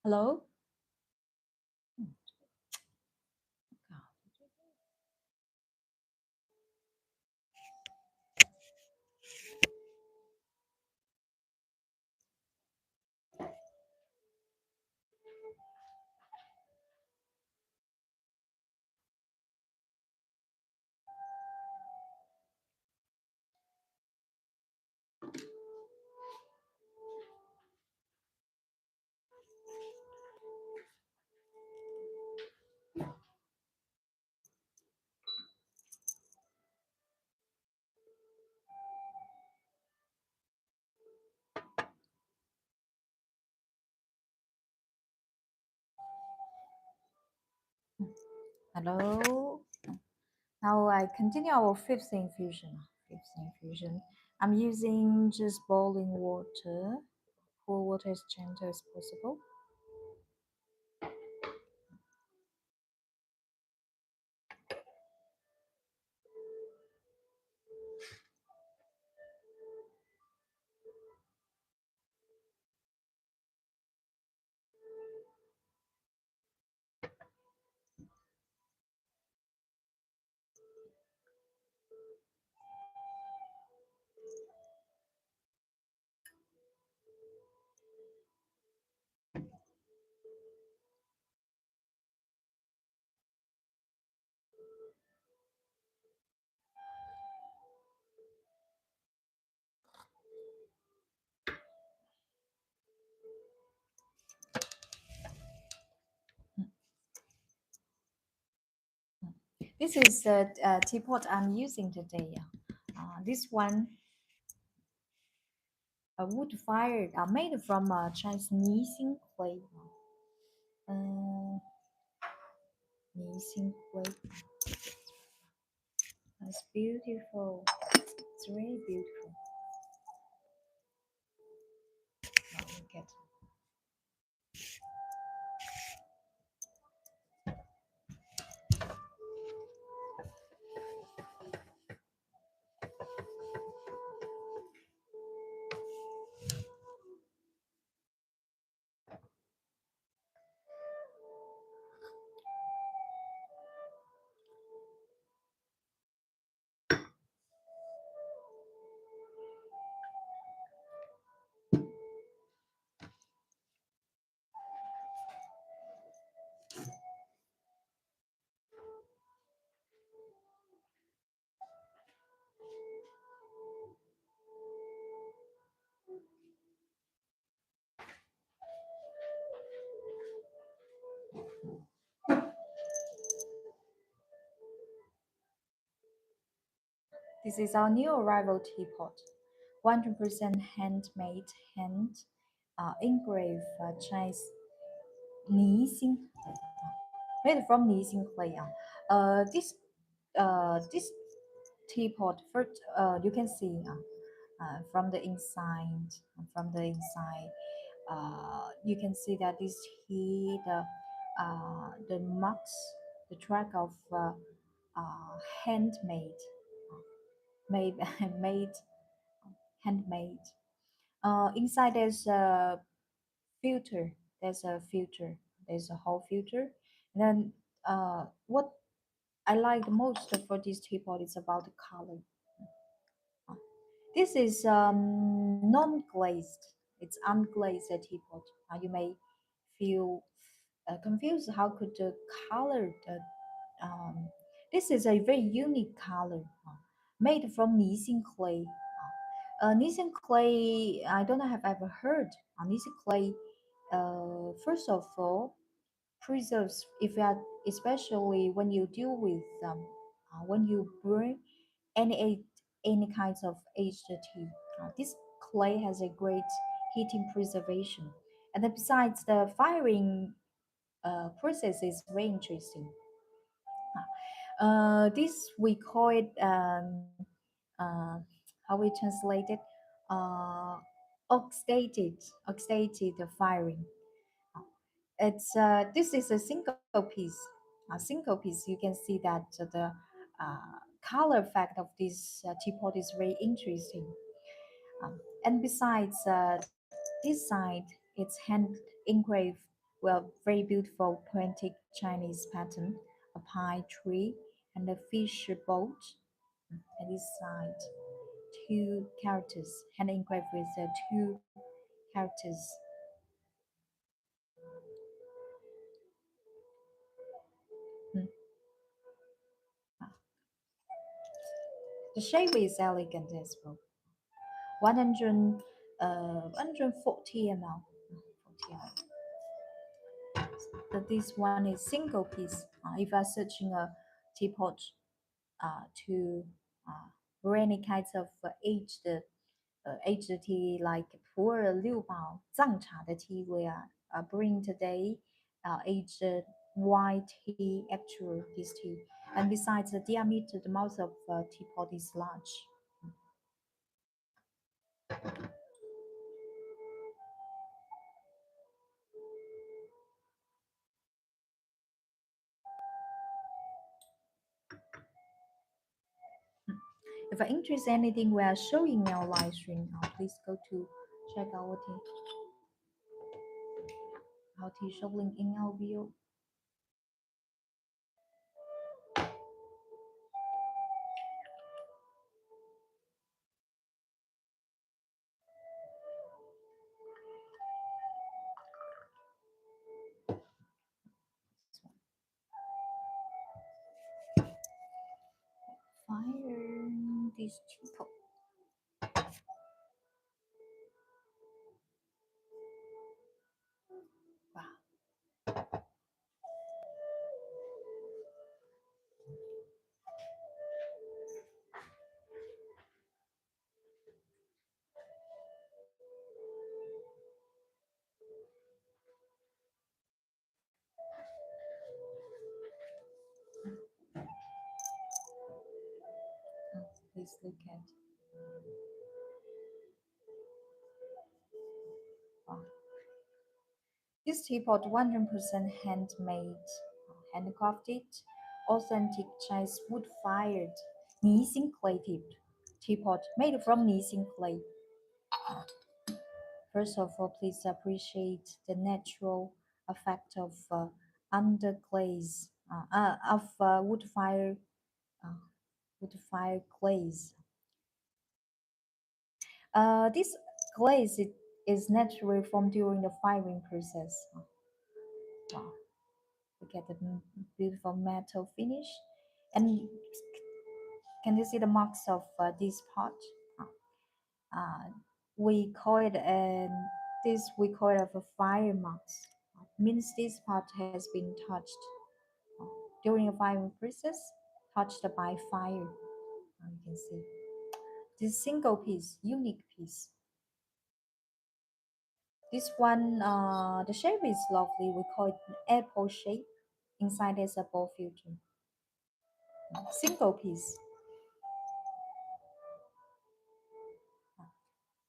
Hello? Hello? Now I continue our fifth infusion. Fifth infusion. I'm using just boiling water. Pour water as gentle as possible. This is the teapot I'm using today. This one, wood fired, made from Chinese clay. Uh, Nising clay. It's beautiful. It's really beautiful. Look at this is our new arrival teapot. 100% handmade, hand engraved Chinese Nising, made from Nising clay. This teapot first, you can see from the inside. From the inside, you can see that this here the marks, the track of handmade, made made handmade. Inside there's a filter. There's a filter. There's a whole filter. And then what I like the most for this teapot is about the color. This is non-glazed. It's unglazed teapot. You may feel confused. How could the color? This is a very unique color, made from Nissin clay. Nissin clay, I don't have ever heard. Nissin clay, first of all, preserves, if you are, especially when you deal with when you burn any kinds of aged tea. This clay has a great heating preservation, and then besides, the firing process is very interesting. This we call it uh, how we translate it, uh, oxidated firing. It's this is a single piece. A single piece. You can see that the color effect of this teapot is very interesting. And besides this side, it's hand engraved Well, very beautiful poetic Chinese pattern, a pine tree and a fish boat at this side. Two characters, hand engraved with two characters. Mm. Ah, the shape is elegant as well. 100, 140 ml. 40 ml. This one is single piece. If I'm searching a teapot to any kinds of aged tea like 普洱六宝藏茶的 tea we are bring today aged white tea actual this tea and besides the diameter the mouth of teapot is large. If I interest anything we are showing in our live stream please go to check our tea shop link in our bio. Fire this teapot. Wow. Please look at. Wow. This teapot 100% handmade, handcrafted, authentic Chinese wood-fired Nising clay teapot made from Nising clay. First of all, please appreciate the natural effect of underglaze of uh, wood fire glaze. This glaze is naturally formed during the firing process. Wow. Look at the beautiful metal finish. And can you see the marks of this pot? Uh, we call it we call it a fire marks. Means this pot has been touched uh, during a firing process, touched by fire. You can see this single piece, unique piece. This one, the shape is lovely. We call it apple shape. Inside there's a ball filter. Single piece.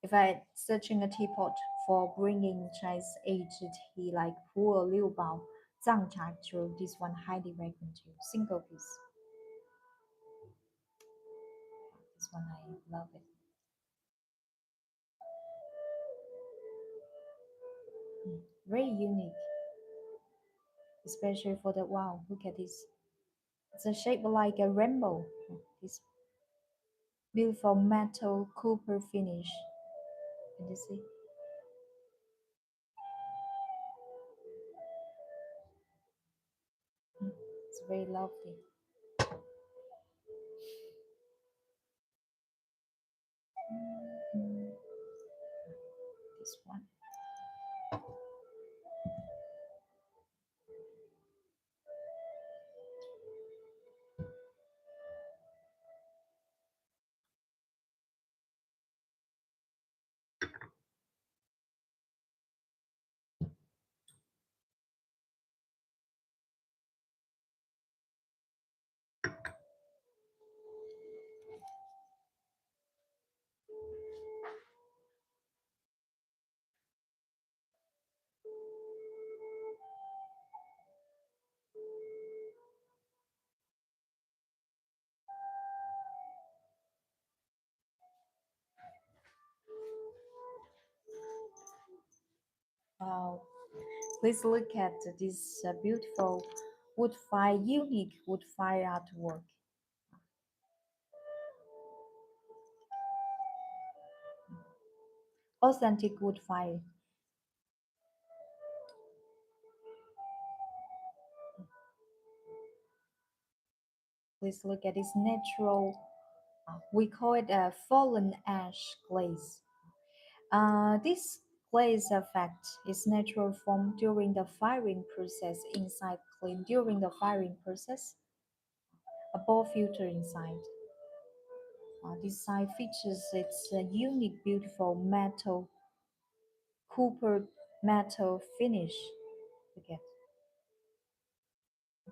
If I searching a teapot for bringing Chinese aged tea like 普洱六宝 Zang actual, this one highly recommend you. Single piece. This one I love it. Very unique, especially for the wow. Look at this. It's a shape like a rainbow. This beautiful metal copper finish. Can you see? It's very lovely. Mm, this one. Wow. Please look at this beautiful unique wood fire artwork. Authentic wood fire. Please look at this natural, we call it a fallen ash glaze. This glaze effect is natural form during the firing process inside clean during the firing process, a ball filter inside. This side features its unique, beautiful metal, copper metal finish. Okay.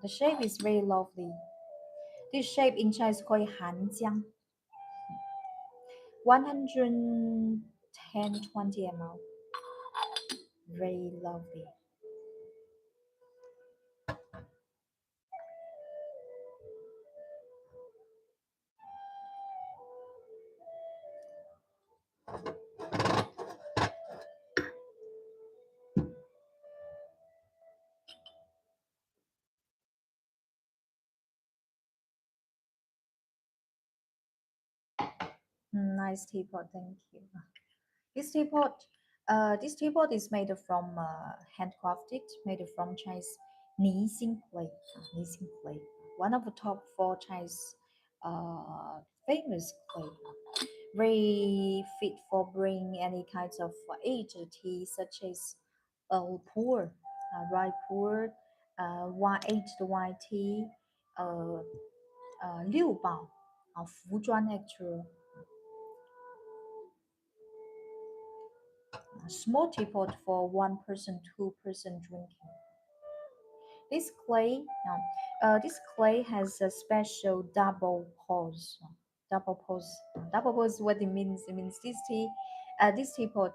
The shape is very lovely. This shape in Chinese is called Hanjiang, 110-20 ml. Very lovely. Nice teapot, thank you. This teapot, this teapot is made from handcrafted, made from Chinese Nixing clay. Nixing clay, one of the top four Chinese famous clay. Very fit for brewing any kinds of aged tea, such as pour, rye pour, aged white tea, 六宝服装 actual small teapot for one person, two-person drinking. This clay, this clay has a special double pores. Double pores. Double pores. What it means? It means this teapot.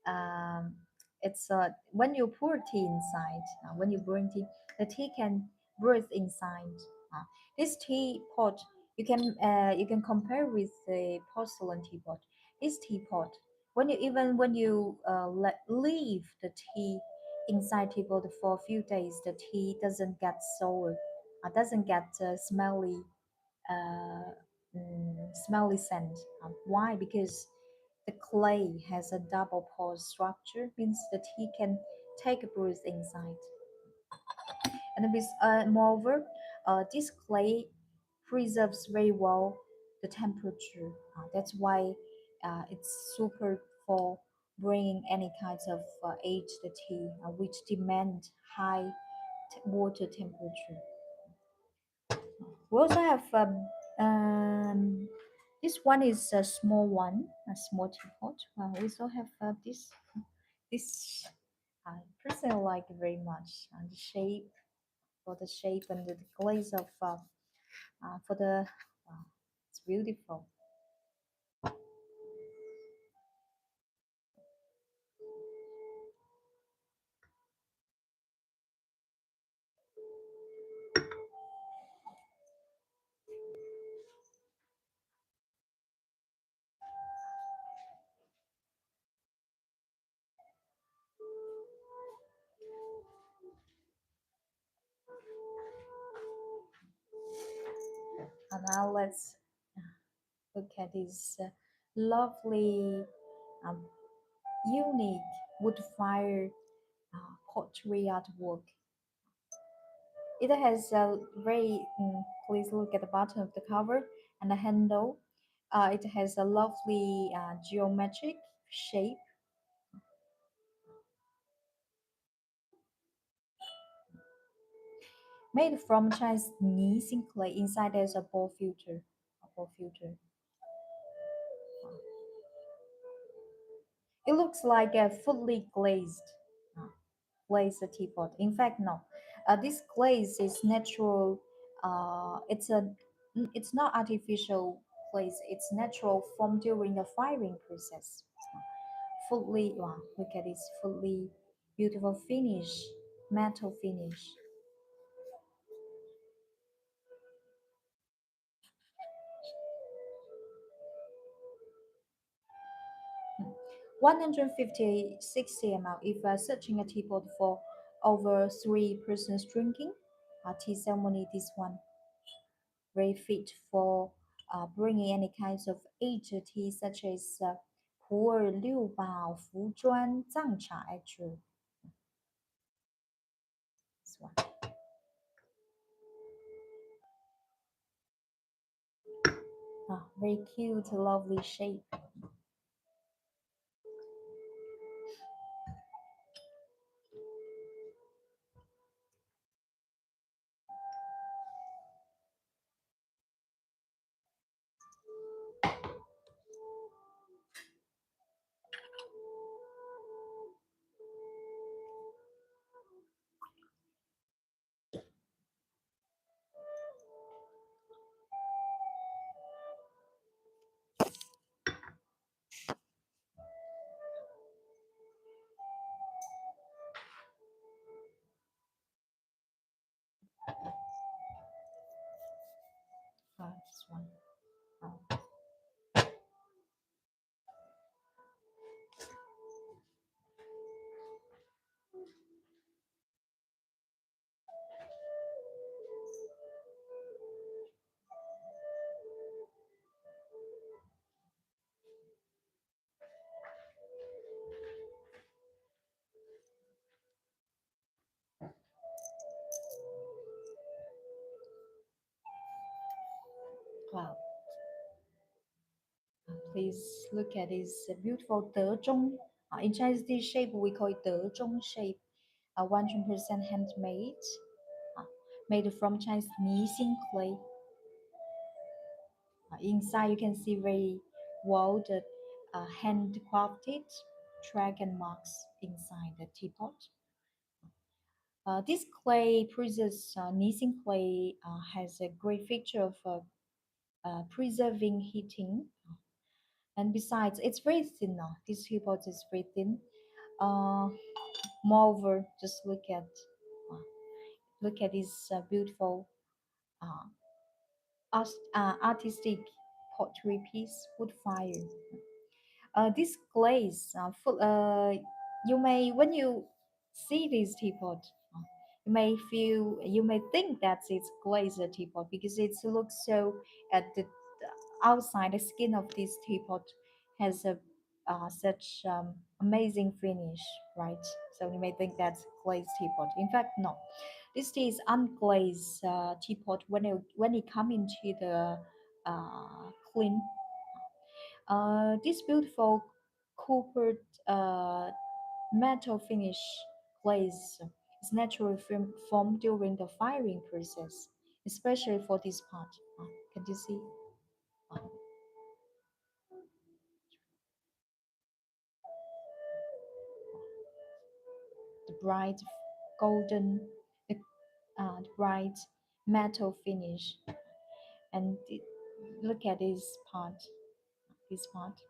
Um, it's when you pour tea inside. When you bring tea, the tea can breathe inside. This teapot you can compare with the porcelain teapot. This teapot, when you leave the tea inside teapot for a few days, the tea doesn't get sour, doesn't get uh, smelly scent. Why? Because the clay has a double pore structure, means the tea can take a breath inside. And moreover, this clay preserves very well the temperature. That's why it's super for bringing any kinds of aged tea, which demand high water temperature. We also have this one is a small one, a small teapot. We also have this I personally like very much. The shape for the shape and the glaze of for the it's beautiful. And now let's look at this lovely, um, unique wood fire pottery artwork. It has a very, please look at the bottom of the cover and the handle. It has a lovely geometric shape made from Chinese Nising clay. Inside there's a ball filter. A ball filter. It looks like a fully glazed glaze teapot. In fact, no. This glaze is natural. It's not artificial glaze. It's natural formed during the firing process. Fully, wow, look at this fully beautiful finish, metal finish. 150 60 ml if searching a teapot for over three persons drinking. Tea ceremony, this one very fit for bringing any kinds of aged tea such as 普洱六宝福砖藏茶, actually this one. Very cute, lovely shape. This one. Uh, Cloud. Please look at this beautiful 德中. In Chinese, this shape we call it 德中 shape. 100% handmade, uh, made from Chinese Nising clay. Inside, you can see very welded, handcrafted dragon marks inside the teapot. This clay, precious Nising clay, has a great feature of preserving heating. And besides, it's very thin now. This teapot is very thin. Uh, Moreover, just uh, look at this beautiful uh, artistic pottery piece, wood fire. This glaze, you may when you see this teapot, uh, you may think that it's glazed teapot because it looks so at the outside the skin of this teapot has a such amazing finish, right? So you may think that's glazed teapot. In fact, no. This tea is unglazed teapot when it come into the clean. This beautiful copper metal finish glaze is naturally formed during the firing process, especially for this part. Can you see? Uh, the bright golden, the, the bright metal finish, and look at this part. This part.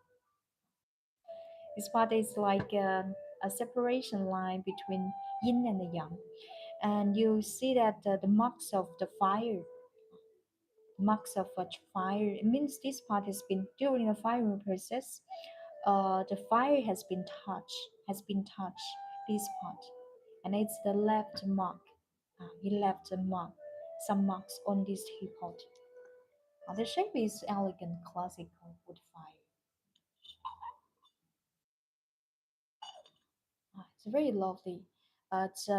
This part is like a separation line between yin and the yang, and you see that the marks of a fire. It means this part has been during the firing process. The fire has been touched this part, and it's the left mark. He left a mark, some marks on this teapot. The shape is elegant, classical wood fire. It's very lovely. It's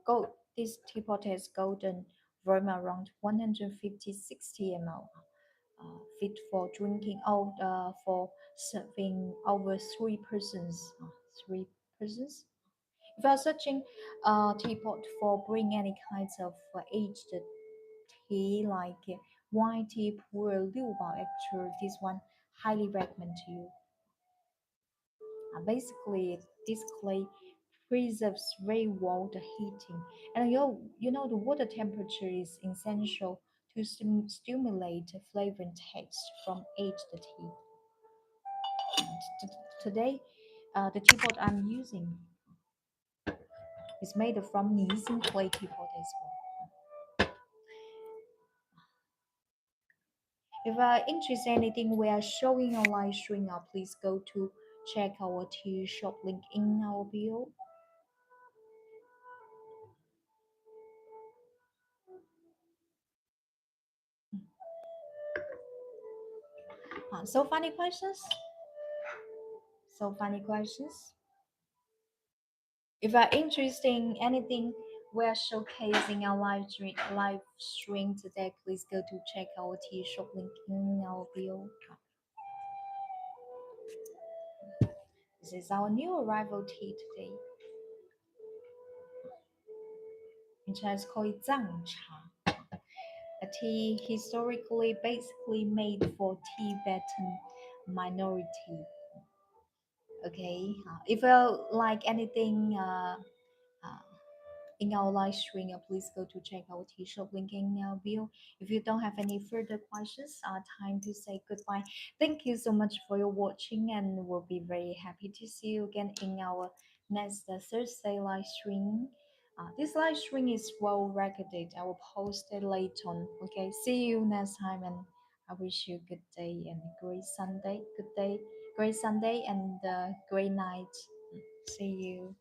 gold. This teapot has golden volume around 150-60 ml. Fit for drinking out for serving over three persons. Three persons. If you are searching teapot for bring any kinds of aged tea like white tea, pu'er, liu bao, actually this one highly recommend to you. Basically, this clay preserves very well the heating, and you know the water temperature is essential to stimulate flavor and taste from aged tea. Today, the teapot I'm using is made from Nising clay teapot as well. If interested in anything we are showing on live stream now, please go to check our tea shop link in our bio. So funny questions. So funny questions. If you're interested in anything we're showcasing our live stream today, please go to check our tea shop link in our bio. This is our new arrival tea today. In Chinese called Zang cha. A tea historically basically made for Tibetan minority. Okay, if you like anything uh, in our live stream, please go to check our t-shirt link in our bio. If you don't have any further questions, time to say goodbye. Thank you so much for your watching, and we'll be very happy to see you again in our next Thursday live stream. This live stream is well recorded. I will post it later on. Okay, see you next time, and I wish you a good day and a great Sunday. Good day, great Sunday, and great night. See you.